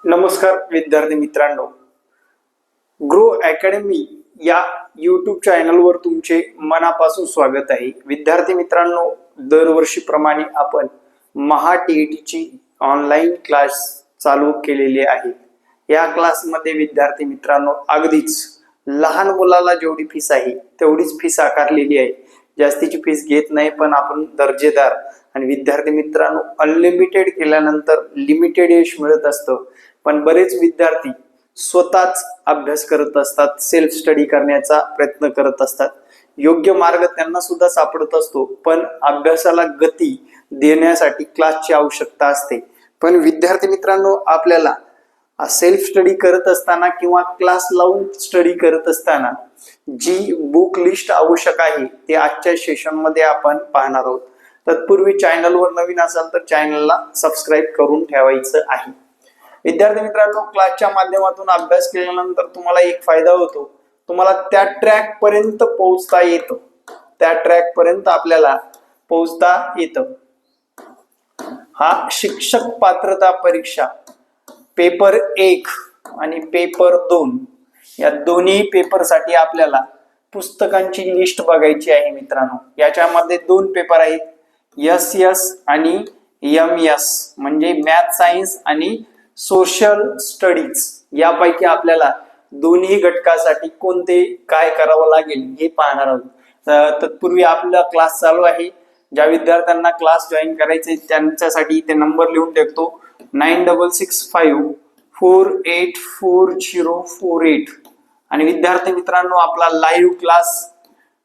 नमस्कार विद्यार्थी मित्रांनो, ग्रो अकॅडमी या यूट्यूब चॅनलवर तुमचे मनापासून स्वागत आहे। विद्यार्थी मित्रांनो, दरवर्षीप्रमाणे आपण महा-टी-ई-टीची ऑनलाईन क्लास चालू केलेली आहे। या क्लासमध्ये विद्यार्थी मित्रांनो अगदीच लहान मुलाला जेवढी फीस आहे तेवढीच फीस आकारलेली आहे। जास्तीची फीस घेत नाही, पण आपण दर्जेदार आणि विद्यार्थी मित्रांनो अनलिमिटेड केल्यानंतर लिमिटेड यश मिळत असतं। पण बरेच विद्यार्थी स्वतःच अभ्यास करत असतात, सेल्फ स्टडी करण्याचा प्रयत्न करत असतात। योग्य मार्ग त्यांना सुद्धा सापडत असतो, पण अभ्यासाला गती देण्यासाठी क्लासची आवश्यकता असते। पण विद्यार्थी मित्रांनो, आपल्याला सेल्फ स्टडी करत असताना किंवा क्लास लावून स्टडी करत असताना जी बुक लिस्ट आवश्यक आहे ते आजच्या सेशन मध्ये आपण पाहणार आहोत। तत्पूर्वी चॅनलवर नवीन असाल तर चॅनलला सबस्क्राईब करून ठेवायचं आहे। विद्यार्थी मित्रांनो, क्लासच्या माध्यमातून अभ्यास केल्यानंतर तुम्हाला एक फायदा होतो, तुम्हाला त्या ट्रॅक पर्यंत पोहोचता येतं। त्या ट्रॅक पर्यंत आपल्याला पोहोचता येतं। हा शिक्षक पात्रता परीक्षा पेपर 1 आणि पेपर 2 या दोन्ही पेपरसाठी आपल्याला पुस्तकांची लिस्ट बघायची आहे मित्रांनो। याच्यामध्ये 2 पेपर आहेत, एस आणि एम म्हणजे मॅथ सायन्स आणि सोशल स्टडीज। यापैकी आपल्याला दोन्ही घटकासाठी कोणते काय करावं लागेल हे पाहणार आहोत। तत्पूर्वी आपला क्लास चालू आहे। ज्या विद्यार्थ्यांना क्लास जॉईन करायचे त्यांच्यासाठी ते नंबर लिहून टाकतो 9665484048। आणि विद्यार्थी मित्रांनो, आपला लाईव्ह क्लास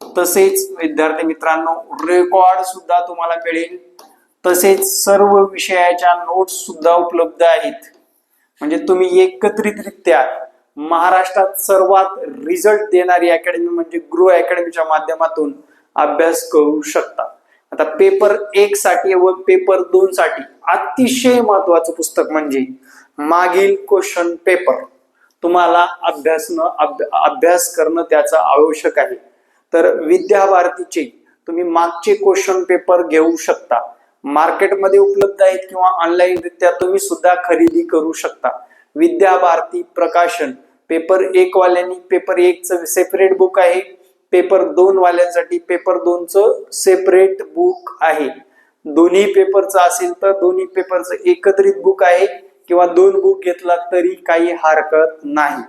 तसेच विद्यार्थी मित्रांनो रेकॉर्ड सुद्धा तुम्हाला मिळेल, तसेच सर्व विषयाच्या नोट्स सुद्धा उपलब्ध आहेत। म्हणजे तुम्ही एकत्रितरित्या महाराष्ट्रात सर्वात रिझल्ट देणारी अकॅडमी म्हणजे ग्रो अकॅडमीच्या माध्यमातून अभ्यास करू शकता। आता पेपर 1 साठी व पेपर 2 साठी अतिशय महत्वाचं पुस्तक म्हणजे मागील क्वेश्चन पेपर तुम्हाला अभ्यास करणं त्याचं आवश्यक आहे। तर विद्याभारतीचे तुम्ही मागचे क्वेश्चन पेपर घेऊ शकता, मार्केटमध्ये उपलब्ध आहेत किंवा ऑनलाईन रित्या तुम्ही सुद्धा खरेदी करू शकता। विद्याभारती प्रकाशन पेपर 1 वाल्यांनी पेपर 1 चं सेपरेट बुक आहे, पेपर 2 वाल्यांसाठी पेपर 2 चं सेपरेट बुक आहे। दोन्ही पेपरचं असेल तर दोन्ही पेपरचं एकत्रित बुक आहे किंवा 2 बुक घेतला तरी काही हरकत नाही।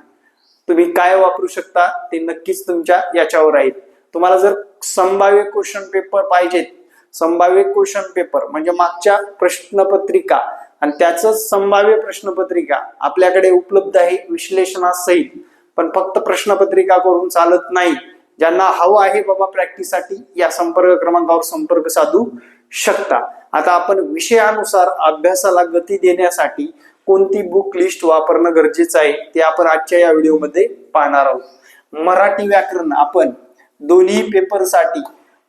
तुम्ही काय वापरू शकता ते नक्कीच तुमच्या याच्यावर आहे। तुम्हाला जर संभाव्य क्वेश्चन पेपर पाहिजेत, संभाव्य क्वेश्चन पेपर म्हणजे मागच्या प्रश्नपत्रिका आणि त्याच संभाव्य प्रश्नपत्रिका आपल्याकडे उपलब्ध आहे विश्लेषणासहित। पण फक्त प्रश्नपत्रिका करून चालत नाही। ज्यांना हवं आहे बाबा प्रॅक्टिससाठी या संपर्क क्रमांकावर संपर्क साधू शकता। आता आपण विषयानुसार अभ्यासाला गती देण्यासाठी कोणती बुक लिस्ट वापरणं गरजेचं आहे ते आपण आजच्या या व्हिडिओमध्ये पाहणार आहोत। मराठी व्याकरण आपण दोन्ही पेपरसाठी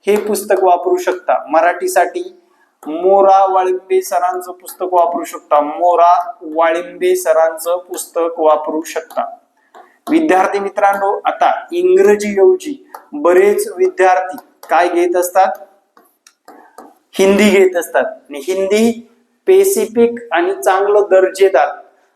हे पुस्तक वापरू शकता। मराठीसाठी मोरा वाळिंबे सरांचं पुस्तक वापरू शकता, मोरा वाळिंबे सरांचं पुस्तक वापरू शकता। विद्यार्थी मित्रांनो, आता इंग्रजी ऐवजी बरेच विद्यार्थी काय घेत असतात, हिंदी घेत असतात। आणि हिंदी स्पेसिफिक आणि चांगलं दर्जेदार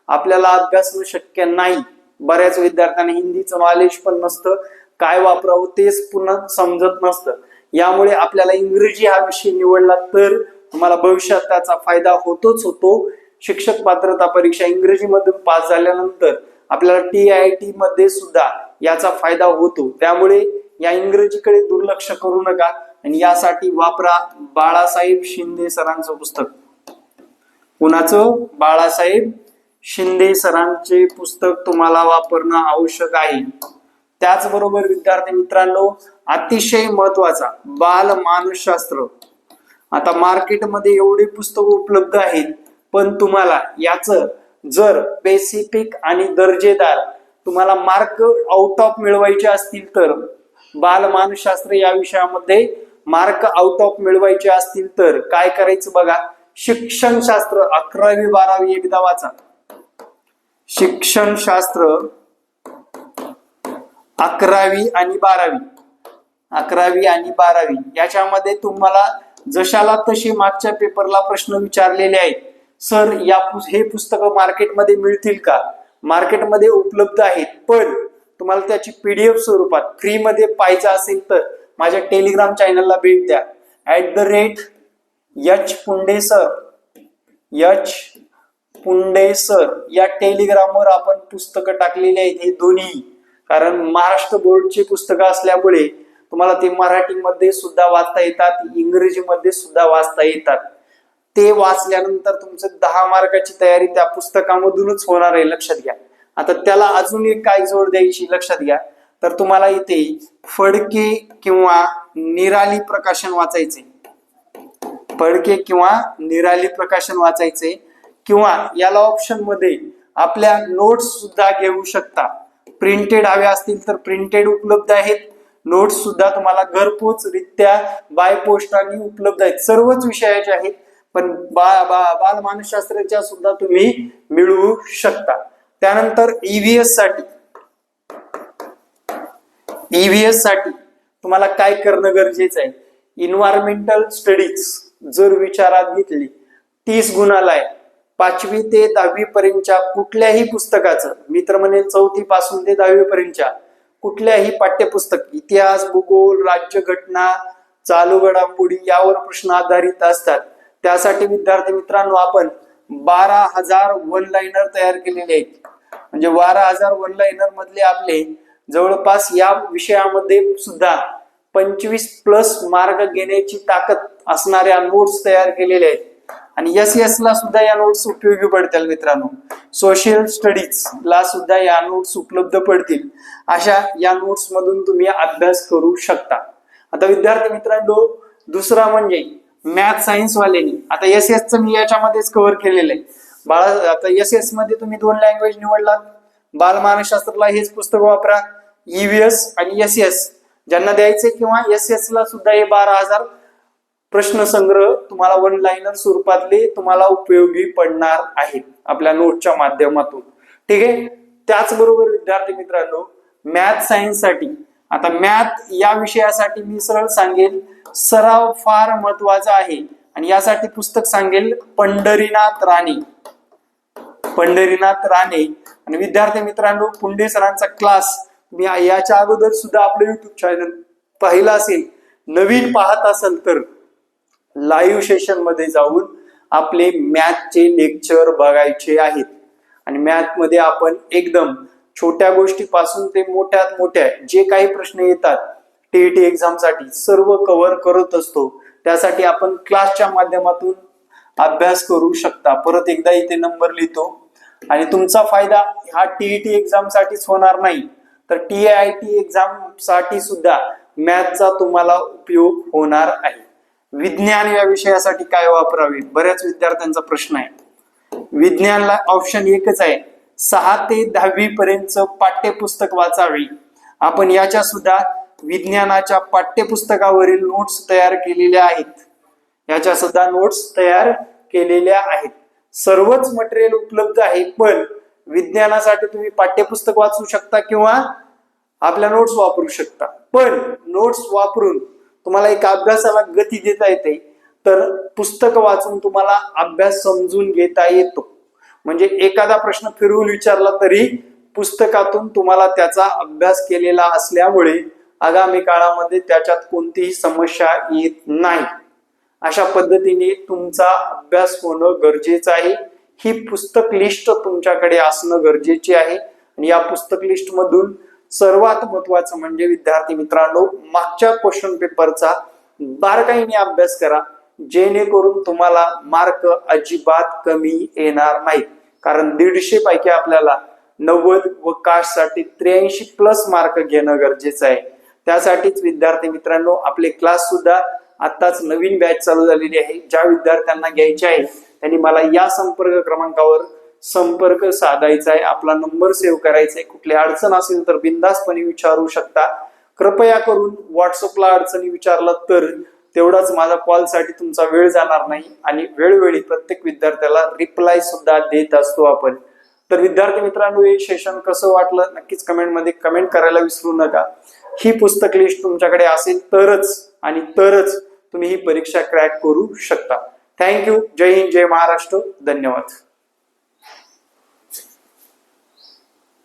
आपल्याला अभ्यासणं शक्य नाही। बऱ्याच विद्यार्थ्यांना हिंदीचं नॉलेज पण नसतं, काय वापरावं तेच पुन्हा समजत नसतं। यामुळे आपल्याला इंग्रजी हा विषय निवडला तर तुम्हाला भविष्यात त्याचा फायदा होतोच होतो। शिक्षक पात्रता परीक्षा इंग्रजी मधून पास झाल्यानंतर आपल्याला TIT मध्ये सुद्धा याचा फायदा होतो। त्यामुळे या इंग्रजीकडे दुर्लक्ष करू नका आणि यासाठी वापरा बाळासाहेब शिंदे सरांचं पुस्तक। कुणाचं? बाळासाहेब शिंदे सरांचे पुस्तक तुम्हाला वापरणं आवश्यक आहे। त्याचबरोबर विद्यार्थी मित्रांनो, अतिशय महत्वाचा बाल मानसशास्त्र। आता मार्केटमध्ये एवढे पुस्तक उपलब्ध आहेत, पण तुम्हाला याचं जर स्पेसिफिक आणि दर्जेदार तुम्हाला मार्क आउट ऑफ मिळवायचे असतील तर बाल मानसशास्त्र या विषयामध्ये मार्क आउट ऑफ मिळवायचे असतील तर काय करायचं बघा। शिक्षणशास्त्र 11वी 12वी एकदा वाचा। शिक्षणशास्त्र 11वी आणि 12वी याच्यामध्ये तुम्हाला जशाला तशी मागच्या पेपरला प्रश्न विचारलेले आहेत सर हे पुस्तकं मार्केटमध्ये मिळतील का? मार्केटमध्ये उपलब्ध आहेत, पण तुम्हाला त्याची पीडीएफ स्वरूपात फ्रीमध्ये पाहिजे असेल तर माझ्या टेलिग्राम चॅनलला भेट द्या. @H पुंडे सर या टेलिग्रामवर आपण पुस्तकं टाकलेली आहेत, हे दोन्ही. कारण महाराष्ट्र बोर्डची पुस्तकं असल्यामुळे तुम्हाला ते मराठीमध्ये सुद्धा वाचता येतात, इंग्रजीमध्ये सुद्धा वाचता येतात. ते वाचल्यानंतर तुमचं 10 मार्काची तयारी त्या पुस्तकामधूनच होणार आहे, लक्षात घ्या. आता त्याला अजून एक काय जोड द्यायची लक्षात घ्या, तर तुम्हाला इथे फडके किंवा निराली प्रकाशन वाचायचे, फडके किंवा निराली प्रकाशन वाचायचे, किंवा याला ऑप्शन मध्ये आपल्या नोट्स सुद्धा घेऊ शकता. प्रिंटेड हवे असतील तर प्रिंटेड उपलब्ध आहेत, नोट्स सुद्धा तुम्हाला घरपोच रित्या बाय पोस्टाने उपलब्ध आहेत. सर्वच विषयाचे आहेत, पण बालमानसशास्त्राच्या सुद्धा तुम्ही मिळवू शकता. त्यानंतर ईव्हीएस साठी तुम्हाला काय करणं गरजेचं आहे? इन्व्हायरमेंटल स्टडीज जर विचारात घेतली 30 गुणाला आहे. 5वी ते 10वी पर्यंतच्या कुठल्याही पुस्तकाचं, मी तर म्हणेल 4थी पासून ते 10वी पर्यंतच्या कुठल्याही पाठ्यपुस्तक, इतिहास, भूगोल, राज्यघटना, चालू घडामोडी यावर प्रश्न आधारित असतात. त्यासाठी विद्यार्थी मित्रांनो आपण 12,000 वन लाइनर तयार केलेले आहेत. म्हणजे 12,000 वन लाइनर मधले आपले जवळपास या विषयामध्ये सुद्धा 25+ मार्क घेण्याची ताकद असणाऱ्या नोट्स तयार केलेल्या आहेत. आणि एस ला सुद्धा या नोट्स उपयोगी पडतील मित्रांनो. सोशल स्टडीज ला सुद्धा या नोट्स उपलब्ध पडतील. अशा या नोट्स मधून तुम्ही अभ्यास करू शकता. आता विद्यार्थी मित्रांनो, दुसरा म्हणजे मॅथ सायन्स वाल्यांनी, आता एस मी याच्यामध्येच कव्हर केलेलं आहे. आता एस मध्ये तुम्ही 2 लँग्वेज निवडलात, बालमानसशास्त्राला हेच पुस्तक वापरा. ईव्हीएस आणि एस ज्यांना द्यायचे, किंवा एस ला सुद्धा हे 12,000 प्रश्न संग्रह तुम्हाला वन लाइनर स्वरूपातले तुम्हाला उपयोगी पडणार आहेत आपल्या नोटच्या माध्यमातून. ठीक आहे. त्याचबरोबर विद्यार्थी मित्रांनो, मॅथ सायन्स साठी, आता मॅथ या विषयासाठी मी सरळ सांगेल सराव फार महत्वाचा आहे, आणि यासाठी पुस्तक सांगेल पंढरीनाथ राणे. आणि विद्यार्थी मित्रांनो, पुंडे सरांचा क्लास मी याच्या अगोदर सुद्धा आपलं युट्यूब चॅनल पाहिलं असेल. नवीन पाहत असेल तर लाईव्ह सेशन मध्ये जाऊन आपले मॅथचे लेक्चर बघायचे आहेत. आणि मॅथ मध्ये आपण एकदम छोट्या गोष्टीपासून ते मोठ्यात मोठ्या जे काही प्रश्न येतात टीईटी एक्झाम साठी सर्व कव्हर करत असतो. त्यासाठी आपण क्लासच्या माध्यमातून अभ्यास करू शकता. परत एकदा इथे नंबर लिहितो. आणि तुमचा फायदा हा टीईटी एक्झाम साठीच होणार नाही, तर TIT एक्झाम साठी सुद्धा मॅथचा तुम्हाला उपयोग होणार आहे. विज्ञान या विषयासाठी काय वापरावे, बऱ्याच विद्यार्थ्यांचा प्रश्न आहे. विज्ञानला ऑप्शन एकच आहे, 6 ते 10वी पर्यंत पाठ्यपुस्तक वाचावे. आपण याच्या सुद्धा विज्ञानाच्या पाठ्यपुस्तकावरील नोट्स तयार केलेल्या आहेत. सर्वच मटेरियल उपलब्ध आहे, पण विज्ञानासाठी तुम्ही पाठ्यपुस्तक वाचू शकता किंवा आपल्या नोट्स वापरू शकता. पण नोट्स वापरून तुम्हाला एक अभ्यासाला गती देता येते, तर पुस्तक वाचून तुम्हाला अभ्यास समजून घेता येतो. म्हणजे एखादा प्रश्न फिरवून विचारला तरी पुस्तकातून तुम्हाला त्याचा अभ्यास केलेला असल्यामुळे आगामी काळामध्ये त्याच्यात कोणतीही समस्या येत नाही. अशा पद्धतीने तुमचा अभ्यास होणं गरजेचं आहे. ही पुस्तक लिस्ट तुमच्याकडे असणं गरजेचे आहे. आणि या पुस्तक लिस्ट मधून सर्वात महत्वाचं म्हणजे विद्यार्थी मित्रांनो, मागच्या क्वेश्चन पेपरचा बारकाईने अभ्यास करा, जेणेकरून तुम्हाला मार्क अजिबात कमी येणार नाहीत. कारण 150 पैकी आपल्याला 90 व कास्ट साठी 83+ मार्क घेणं गरजेचं आहे. त्यासाठीच विद्यार्थी मित्रांनो, आपले क्लास सुद्धा आताच नवीन बॅच चालू झालेली आहे. ज्या विद्यार्थ्यांना घ्यायचे आहे त्यांनी मला या संपर्क क्रमांकावर संपर्क साधायचा आहे, आपला नंबर सेव्ह करायचा आहे. कुठली अडचण असेल तर बिनधास्तपणे विचारू शकता. कृपया करून व्हॉट्सअपला अडचणी विचारला तर तेवढाच माझा कॉल साठी तुमचा वेळ जाणार नाही. आणि वेळोवेळी प्रत्येक विद्यार्थ्याला रिप्लाय सुद्धा देत असतो आपण. तर विद्यार्थी मित्रांनो, हे सेशन कसं वाटलं नक्कीच कमेंटमध्ये कमेंट करायला विसरू नका. ही पुस्तक लिस्ट तुमच्याकडे असेल तरच तुम्ही ही परीक्षा क्रॅक करू शकता. थँक्यू. जय हिंद, जय महाराष्ट्र. धन्यवाद.